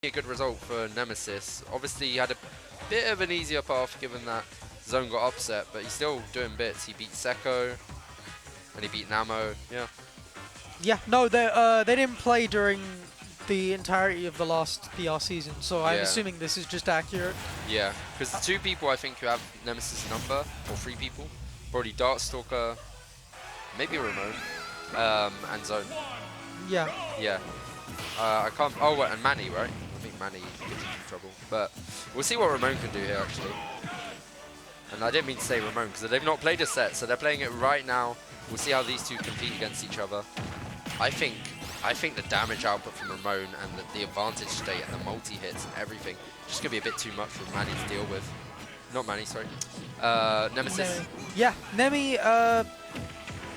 A good result for Nemesis. Obviously, he had a bit of an easier path given that Zone got upset, but he's still doing bits. He beat Seko, and he beat Namo. Yeah. Yeah, no, they didn't play during the entirety of the last PR season, so I'm assuming this is just accurate. Yeah, because the two people I think who have Nemesis number, or three people, probably Darkstalker, maybe Ramon, and Zone. Yeah. Yeah. I can't. Oh, wait, and Manny, right? I think Manny gets into trouble, but we'll see what Ramon can do here actually. And I didn't mean to say Ramon because they've not played a set, so they're playing it right now. We'll see how these two compete against each other. I think the damage output from Ramon and the advantage state and the multi-hits and everything just gonna be a bit too much for Manny to deal with. Not Manny, sorry. Nemesis. Yeah, Nemi.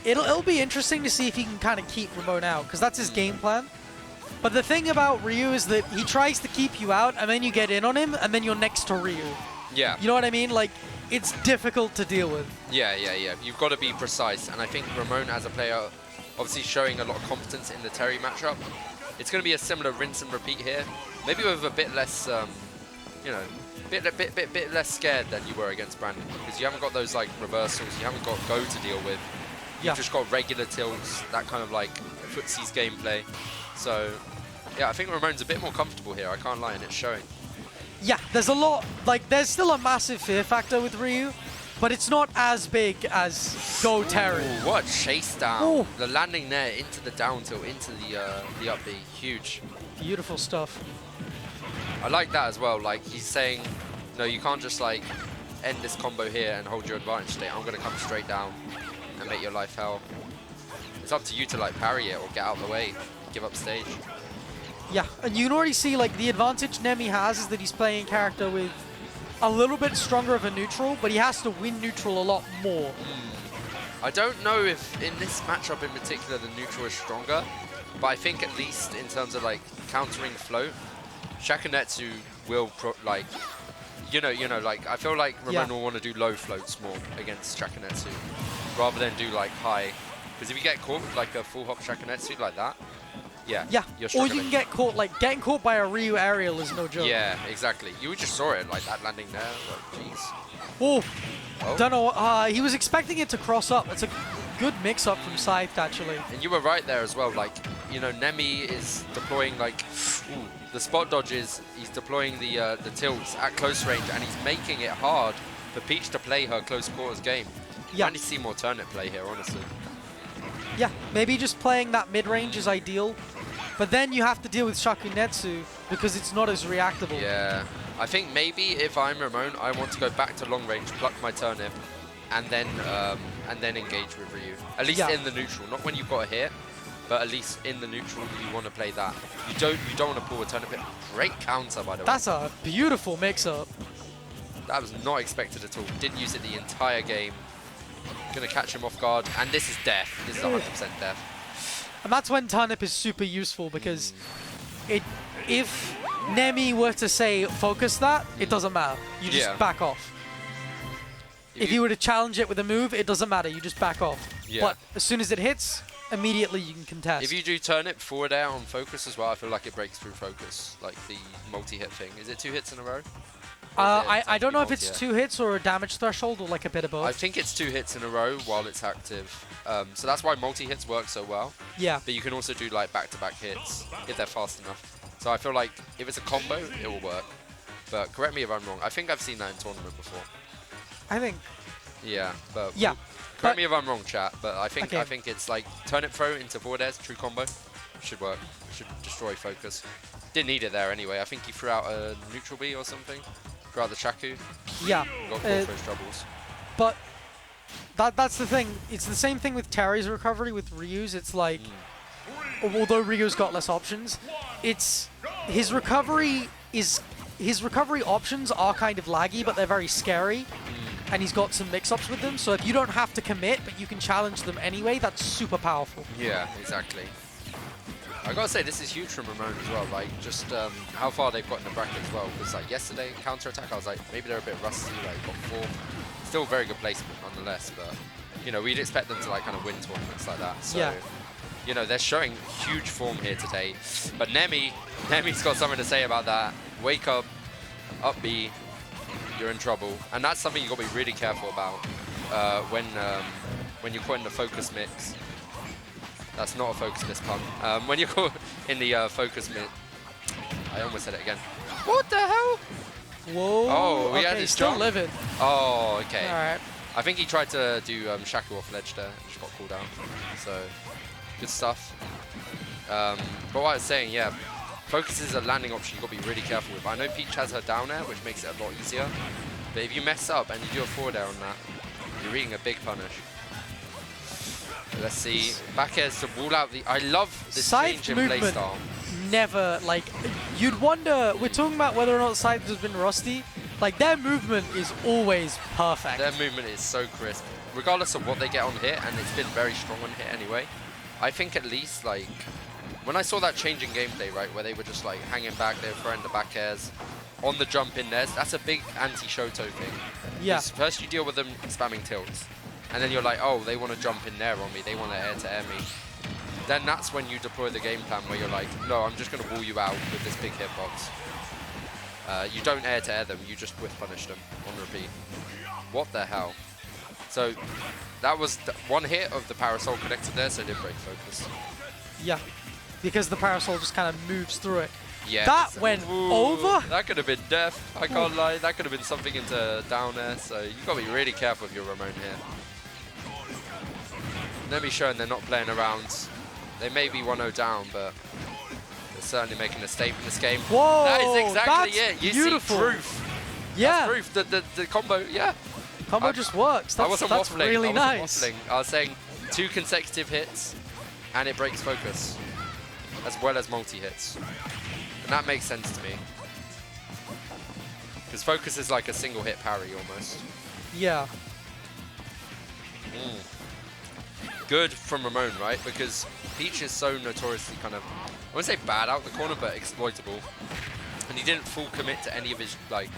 It'll be interesting to see if he can kind of keep Ramon out because that's his game plan. But the thing about Ryu is that he tries to keep you out, and then you get in on him, and then you're next to Ryu. Yeah. You know what I mean? Like, it's difficult to deal with. Yeah. You've got to be precise, and I think Ramon as a player, obviously showing a lot of confidence in the Terry matchup. It's going to be a similar rinse and repeat here, maybe with a bit less, you know, bit less scared than you were against Brandon, because you haven't got those like reversals, you haven't got go to deal with. You've just got regular tilts, that kind of like footsie's gameplay. So, yeah, I think Ramon's a bit more comfortable here, I can't lie, and it's showing. Yeah, there's a lot, like, there's still a massive fear factor with Ryu, but it's not as big as Go Terry. Ooh, what a chase down. Ooh. The landing there into the down tilt, into the up B, huge. Beautiful stuff. I like that as well, like, he's saying, no, you can't just, like, end this combo here and hold your advantage state. I'm going to come straight down and make your life hell. It's up to you to, like, parry it or get out of the way, give up stage. Yeah, and you can already see, like, the advantage Nemi has is that he's playing character with a little bit stronger of a neutral, but he has to win neutral a lot more. I don't know if in this matchup in particular the neutral is stronger, but I think at least in terms of, like, countering float, Shakunetsu will, like, you know, like, I feel like Ramon will want to do low floats more against Shakunetsu, rather than do, like, high. Because if you get caught with, like, a full hop Shakunetsu like that, yeah, you're or you can get caught, like, getting caught by a Ryu aerial is no joke. Yeah, exactly. You just saw it, like, that landing there, like, jeez. Oh, don't know, he was expecting it to cross up. It's a good mix-up from Scythed, actually. And you were right there as well, like, you know, Nemi is deploying, like, the spot dodges, he's deploying the tilts at close range, and he's making it hard for Peach to play her close quarters game. Yeah. I need to see more turnip play here, honestly. Yeah, maybe just playing that mid-range is ideal, but then you have to deal with Shakunetsu because it's not as reactable. Yeah, I think maybe if I'm Ramon, I want to go back to long range, pluck my turnip, and then engage with Ryu. At least in the neutral, not when you've got a hit, but at least in the neutral you want to play that. You don't want to pull a turnip hit. Great counter, by the way. That's a beautiful mix-up. That was not expected at all. Didn't use it the entire game. Gonna catch him off guard, and this is death. This is 100% death. And that's when turnip is super useful because if Nemi were to say focus that, it doesn't matter. You just back off. If you were to challenge it with a move, it doesn't matter. You just back off. But as soon as it hits, immediately you can contest. If you do turnip forward air on focus as well, I feel like it breaks through focus, like the multi-hit thing. Is it 2 hits in a row? I don't know if it's 2 hits or a damage threshold or like a bit of both. I think it's 2 hits in a row while it's active. So that's why multi-hits work so well. Yeah. But you can also do like back-to-back hits if they're fast enough. So I feel like if it's a combo, it will work. But correct me if I'm wrong. I think I've seen that in tournament before. I think. Yeah, but yeah. Correct me if I'm wrong, chat. But I think it's like turnip throw into forward airs, true combo. Should work. Should destroy focus. Didn't need it there anyway. I think he threw out a neutral B or something. Throughout the Chaku. Yeah. Got caught those troubles. But that's the thing. It's the same thing with Terry's recovery with Ryu's. It's like, although Ryu's got less options, it's his recovery options are kind of laggy, but they're very scary. And he's got some mix-ups with them. So if you don't have to commit, but you can challenge them anyway, that's super powerful. Yeah, exactly. I gotta say, this is huge from Ramon as well, like, just how far they've got in the bracket as well, because like yesterday, counter-attack, I was like, maybe they're a bit rusty, like, got 4th. Still very good placement nonetheless, but, you know, we'd expect them to like kind of win tournaments like that, so you know, they're showing huge form here today. But Nemi's got something to say about that. Wake up, up B, you're in trouble. And that's something you got to be really careful about when you're caught in the focus mix. That's not a focus miss pun. When you're caught in the focus mix, I almost said it again. What the hell? Whoa. Oh, he had okay, his still jump. living. Oh, okay. All right. I think he tried to do Shaku off ledge there, just got called out. So, good stuff. But what I was saying, yeah, focus is a landing option you've got to be really careful with. I know Peach has her down air, which makes it a lot easier. But if you mess up and you do a forward air on that, you're eating a big punish. Let's see. Back airs to wall out the... I love this Scythed change in movement playstyle. never, like, you'd wonder, we're talking about whether or not Scythed has been rusty. Like, their movement is always perfect. Their movement is so crisp. Regardless of what they get on hit, and it's been very strong on hit anyway, I think at least, like, when I saw that change in gameplay, right, where they were just, like, hanging back, they were throwing the back airs, on the jump in there, that's a big anti-Shoto thing. Yeah. First you deal with them spamming tilts, and then you're like, oh, they want to jump in there on me, they want to air-to-air me. Then that's when you deploy the game plan where you're like, no, I'm just going to wall you out with this big hitbox. You don't air-to-air them, you just whiff punish them on repeat. What the hell? So that was one hit of the Parasol connected there, so it did break focus. Yeah, because the Parasol just kind of moves through it. Yeah, that went over. That could have been death, I can't lie. That could have been something into down air, so you've got to be really careful with your Ramon here. Nemi showing they're not playing around. They may be 1-0 down, but they're certainly making a statement in this game. Whoa, that is exactly it. You beautiful. see proof. Yeah. That's proof. The combo, yeah. Combo just works. That's waffling. really nice. I was saying 2 consecutive hits, and it breaks focus, as well as multi-hits. And that makes sense to me. Because focus is like a single hit parry almost. Yeah. Good from Ramon, right? Because Peach is so notoriously kind of, I wouldn't say bad out the corner, but exploitable. And he didn't full commit to any of his like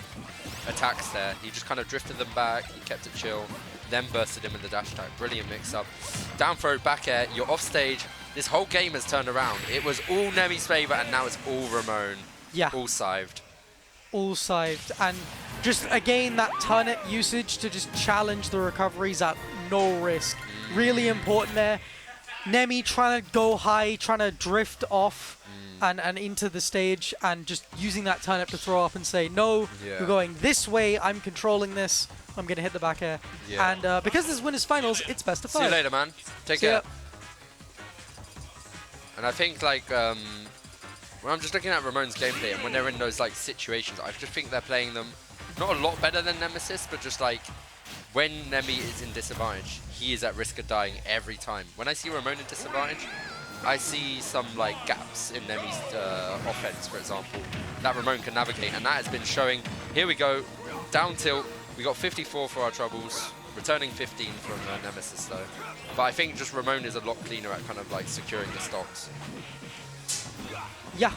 attacks there. He just kind of drifted them back, he kept it chill, then bursted him in the dash attack. Brilliant mix-up. Down throw, back air, you're off stage. This whole game has turned around. It was all Nemi's favor, and now it's all Ramon. Yeah. All scythed. All scythed. And just, again, that turnip usage to just challenge the recoveries at no risk. Really important there. Nemi trying to go high, trying to drift off and into the stage, and just using that turnip to throw up and say, no, we're going this way, I'm controlling this, I'm going to hit the back air. Yeah. And because this is winners finals, it's best of 5. See you later, man. Take care. And I think, like, when I'm just looking at Ramon's gameplay, and when they're in those, like, situations, I just think they're playing them not a lot better than Nemesis, but just, like, when Nemi is in disadvantage, he is at risk of dying every time. When I see Ramon in disadvantage, I see some, like, gaps in Nemi's offense, for example, that Ramon can navigate, and that has been showing. Here we go, down tilt. We got 54 for our troubles, returning 15 from Nemesis, though. But I think just Ramon is a lot cleaner at kind of, like, securing the stocks. Yeah.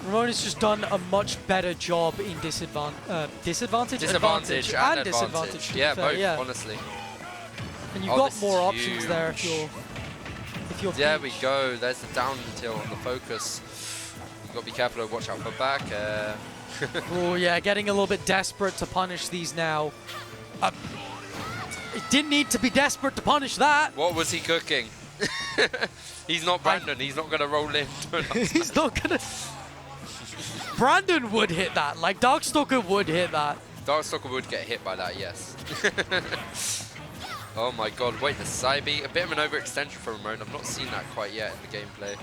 Ramon has just done a much better job in disadvantage and disadvantage. Yeah, both, honestly. And you've got more options there if you're There we go. There's the down tilt on the focus. You've got to be careful to watch out for back. Oh yeah, getting a little bit desperate to punish these now. It didn't need to be desperate to punish that. What was he cooking? He's not Brandon. He's not going to roll in. He's not going to... Brandon would hit that. Like, Darkstalker would hit that. Darkstalker would get hit by that, yes. Oh my god, wait, the side B. A bit of an overextension from Ramon. I've not seen that quite yet in the gameplay.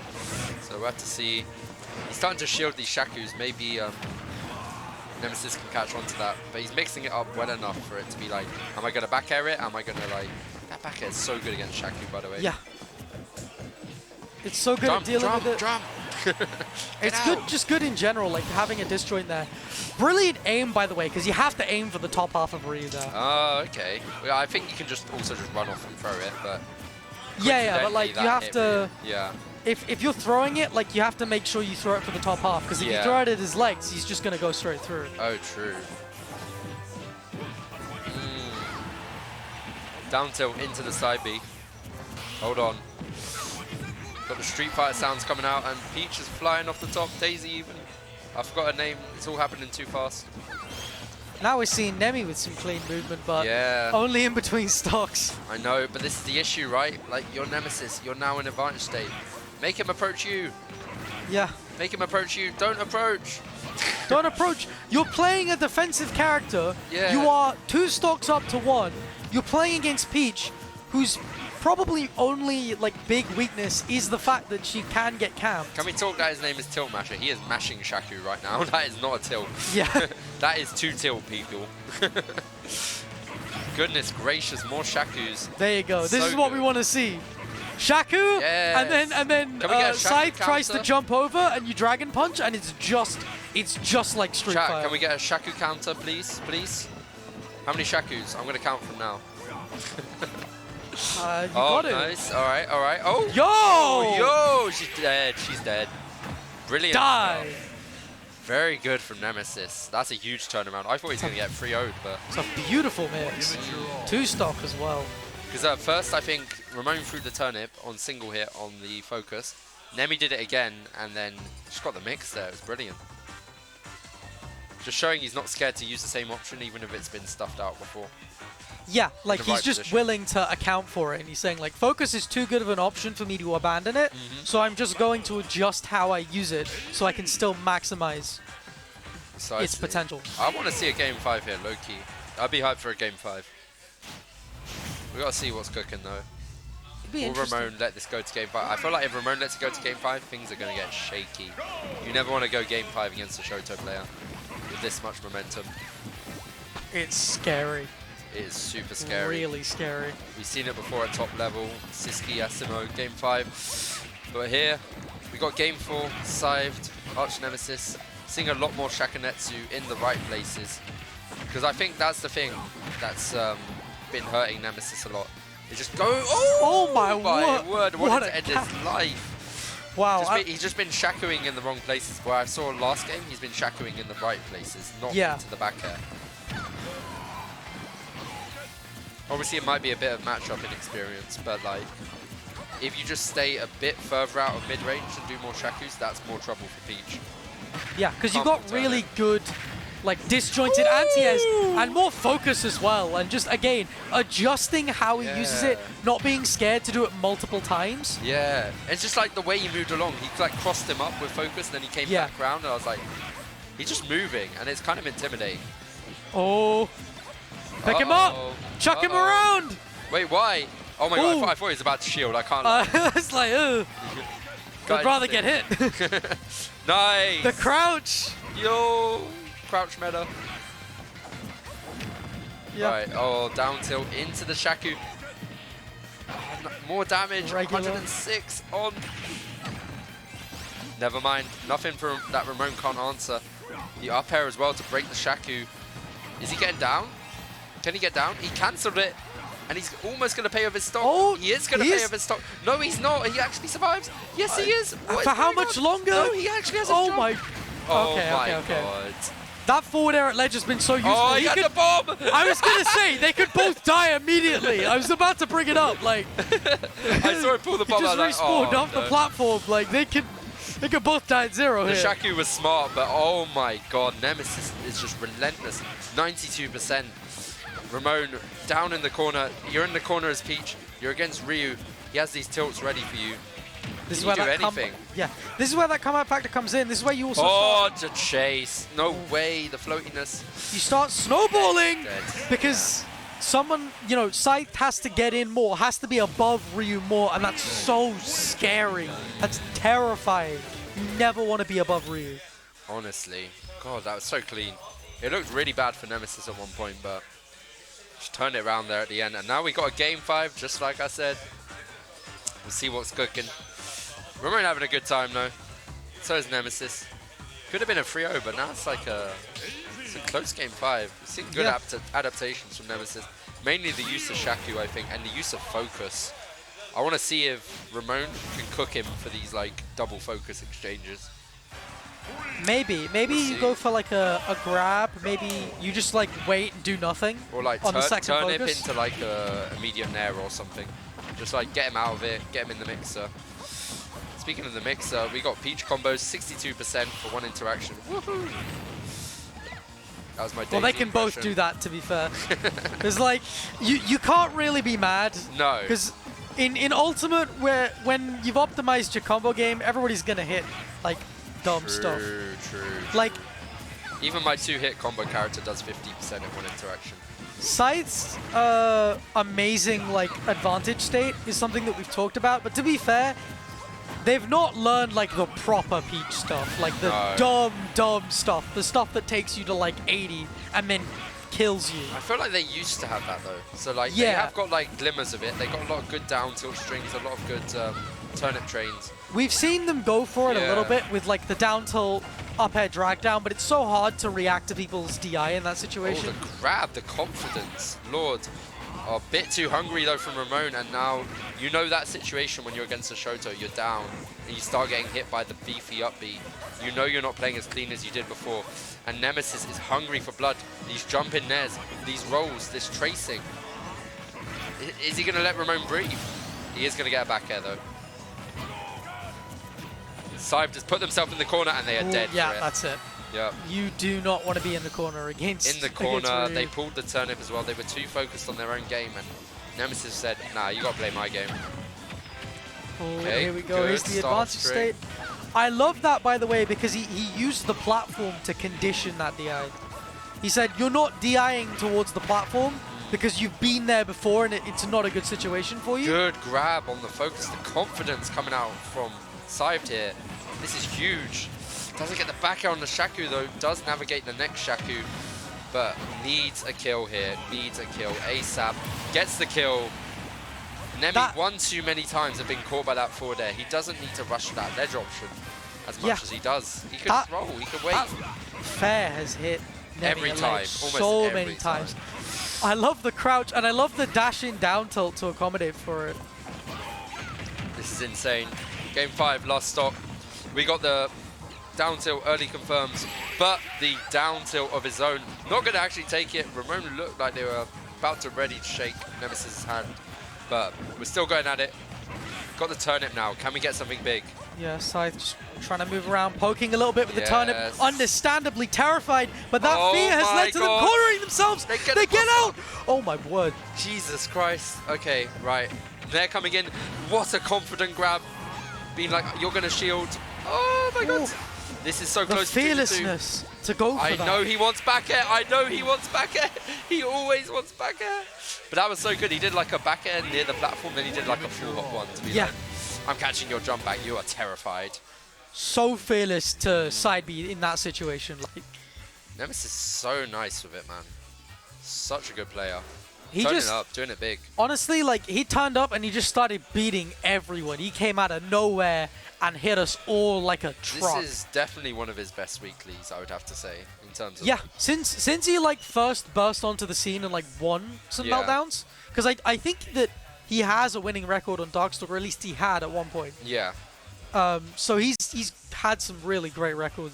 So we'll have to see. He's starting to shield these Shakus. Maybe Nemesis can catch on to that. But he's mixing it up well enough for it to be like, am I going to back air it? Am I going to, like... That back air is so good against Shaku, by the way. Yeah. It's so good at dealing with it. It's good, just good in general, like having a disjoint there. Brilliant aim, by the way, because you have to aim for the top half of Ryu there. Oh, okay. Well, I think you can just also just run off and throw it, but... Yeah, but like, you have to... Yeah. If you're throwing it, like, you have to make sure you throw it for the top half, because if you throw it at his legs, he's just going to go straight through. Oh, true. Down tilt into the side B. Hold on. Got the Street Fighter sounds coming out, and Peach is flying off the top. Daisy even. I forgot her name. It's all happening too fast. Now we're seeing Nemi with some clean movement, but yeah, only in between stocks. I know, but this is the issue, right? Like, your Nemesis, you're now in advantage state. Make him approach you. Yeah. Make him approach you. Don't approach. Don't approach. You're playing a defensive character. Yeah. You are 2 stocks up to 1. You're playing against Peach, whose probably only like big weakness is the fact that she can get camped. Can we talk that his name is Tilt Masher? He is mashing Shaku right now. That is not a tilt. Yeah. That is 2 tilt, people. Goodness gracious, more Shakus. There you go. This So is what good. we want to see. Shaku, Yes. and then Can we get a Shaku Scythe tries to counter? jump over, and you Dragon Punch, and it's just like Street Chat, Fighter. can we get a Shaku counter, please? Please? How many Shakus? I'm going to count from now. You Oh, got it. nice. All right, all right. Oh! Yo! Oh, yo! She's dead. She's dead. Brilliant. Die. stuff. Very good from Nemesis. That's a huge turnaround. I thought he was going to get 3-0'd, but... It's a beautiful mix. 2 stock as well. Because at first, I think Ramon threw the turnip on single hit on the focus. Nemi did it again, and then just got the mix there. It was brilliant. Just showing he's not scared to use the same option, even if it's been stuffed out before. Yeah, like the he's right just position. willing to account for it, and he's saying like, focus is too good of an option for me to abandon it, so I'm just going to adjust how I use it so I can still maximize its potential. I want to see a game 5 here, low-key. I'd be hyped for a game 5. We got to see what's cooking, though. It'd be Will interesting. Ramon let this go to game 5? I feel like if Ramon lets it go to game 5, things are going to get shaky. You never want to go game 5 against a Shoto player with this much momentum. It's scary. It is super scary. Really scary. We've seen it before at top level. Siski, Asimo, game 5. But here, we got game 4, Scythed, Arch Nemesis. Seeing a lot more Shakunetsu in the right places. Because I think that's the thing that's been hurting Nemesis a lot. It just go, Oh my word, what wanted a to end his life. Wow. He's just been shakuing in the wrong places. Where I saw last game, he's been shakuing in the right places, not Yeah. into the back air. Obviously, it might be a bit of matchup inexperience, but like, if you just stay a bit further out of mid-range and do more shakus, that's more trouble for Peach. Yeah, because you Can't got turn really it. good, like, disjointed anti-airs and more focus as well. And just, again, adjusting how he uses it, Yeah. not being scared to do it multiple times. Yeah, it's just like the way he moved along. He like crossed him up with focus, and then he came Yeah. back round, and I was like, he's just moving, and it's kind of intimidating. Oh. Pick him up. Chuck him around. Wait, why? Oh my god, Ooh. I thought he was about to shield. I can't. lie. It's like, ugh. Guys, I'd rather get hit. Nice. The crouch. Yo, crouch meta. Yeah. Right. Oh, down tilt into the Shaku. More damage. Regular. 106 on. Never mind. Nothing from that Ramon can't answer. The up air as well to break the Shaku. Is he getting down? Can he get down? He cancelled it. And he's almost going to pay off his stock. Oh, he is going to he pay is? off his stock. No, he's not. He actually survives. Yes, he is. What For is how going much on? longer? No, he actually has a Oh job. my. Oh Okay, my okay. god. That forward air at ledge has been so useful. Oh, he had could, the bomb! I was going to say, they could both die immediately. I was about to bring it up. Like, I saw him pull the he bomb. just I was like, respawned oh, off the no. platform. Like, they could both die at 0 The here. Shaku was smart, but oh my god, Nemesis is just relentless. 92%. Ramon down in the corner. You're in the corner as Peach. You're against Ryu. He has these tilts ready for you. This Can you do that anything? yeah, this is where that comeout factor comes in. This is where you also Oh, to chase. No way, the floatiness. you start snowballing Dead. because someone, you know, Scythe has to get in more, has to be above Ryu more, and that's so scary. That's terrifying. You never want to be above Ryu. Honestly. God, that was so clean. It looked really bad for Nemesis at one point, but just turned it around there at the end. And now we got a game 5, just like I said. We'll see what's cooking. Ramon having a good time, though. So is Nemesis. Could have been a 3-0, but now it's like it's a close game 5. We've seen good Yeah. adaptations from Nemesis. Mainly the use of Shaku, I think, and the use of focus. I want to see if Ramon can cook him for these like double focus exchanges. Maybe you see. go for like a grab. Maybe you just like wait and do nothing. Or like on the second turn him focus. into like a immediate nair or something. Just like get him out of it, get him in the mixer. Speaking of the mix, we got Peach combos, 62% for one interaction. Woohoo! That was my Well, they Daisy can both impression. do that, to be fair. Because, like, you can't really be mad. No. Because in Ultimate, when you've optimized your combo game, everybody's going to hit, like, dumb stuff. True. Like, even my 2-hit combo character does 50% in one interaction. Scythe's amazing, like, advantage state is something that we've talked about. But to be fair, they've not learned, like, the proper Peach stuff. Like, the dumb stuff. The stuff that takes you to, like, 80 and then kills you. I feel like they used to have that, though. So, like, they Yeah. have got, like, glimmers of it. They got a lot of good down tilt strings, a lot of good turnip trains. We've seen them go for it a little bit with, like, the down tilt up air drag down, but it's so hard to react to people's DI in that situation. Oh, the grab, the confidence. Lord. Oh, a bit too hungry, though, from Ramon, and now you know that situation when you're against a Shoto, you're down, and you start getting hit by the beefy upbeat. You know you're not playing as clean as you did before, and Nemesis is hungry for blood. These jumping nairs, these rolls, this tracing. Is he going to let Ramon breathe? He is going to get a back air, though. Scythed has put themselves in the corner, and they are dead Yeah, for it. that's it. Yep. You do not want to be in the corner against In the corner, they pulled the turnip as well. They were too focused on their own game, and Nemesis said, nah, you got to play my game. Okay, here we go. Here's good the start advantage string. state. I love that, by the way, because he used the platform to condition that DI. He said, you're not DIing towards the platform because you've been there before and it's not a good situation for you. Good grab on the focus. The confidence coming out from Scythed here. This is huge. Doesn't get the back air on the Shaku, though. Does navigate the next Shaku, but needs a kill here. Needs a kill ASAP. Gets the kill. Nemi one too many times have been caught by that forward air. He doesn't need to rush that ledge option as much as he does. He could roll. He could wait. Fair has hit Nemi Every time. Almost so every many times. I love the crouch, and I love the dash-in down tilt to accommodate for it. This is insane. Game 5, last stock. We got the down tilt early confirms, but the down tilt of his own. Not going to actually take it. Ramon looked like they were about to ready to shake Nemesis' hand, but we're still going at it. Got the turnip now. Can we get something big? Yeah, Scythe just trying to move around, poking a little bit with the turnip. Understandably terrified, but that fear has led to them cornering themselves. They get out! Oh my word. Jesus Christ. Okay, right. They're coming in. What a confident grab. Being like, you're going to shield. Oh my god. This is so close to 2-2. The fearlessness to go for that. I know he wants back air. I know he wants back air. He always wants back air. But that was so good. He did like a back air near the platform, then he did like a full hop one to be like, I'm catching your jump back. You are terrified. So fearless to side B in that situation. Like, Nemesis is so nice with it, man. Such a good player. He Turning just up, doing it big. Honestly, like, he turned up and he just started beating everyone. He came out of nowhere and hit us all like a truck. This is definitely one of his best weeklies, I would have to say, in terms of... Yeah, since he like first burst onto the scene and like won some meltdowns, because I think that he has a winning record on Darkstalker, or at least he had at one point. Yeah. So he's had some really great records.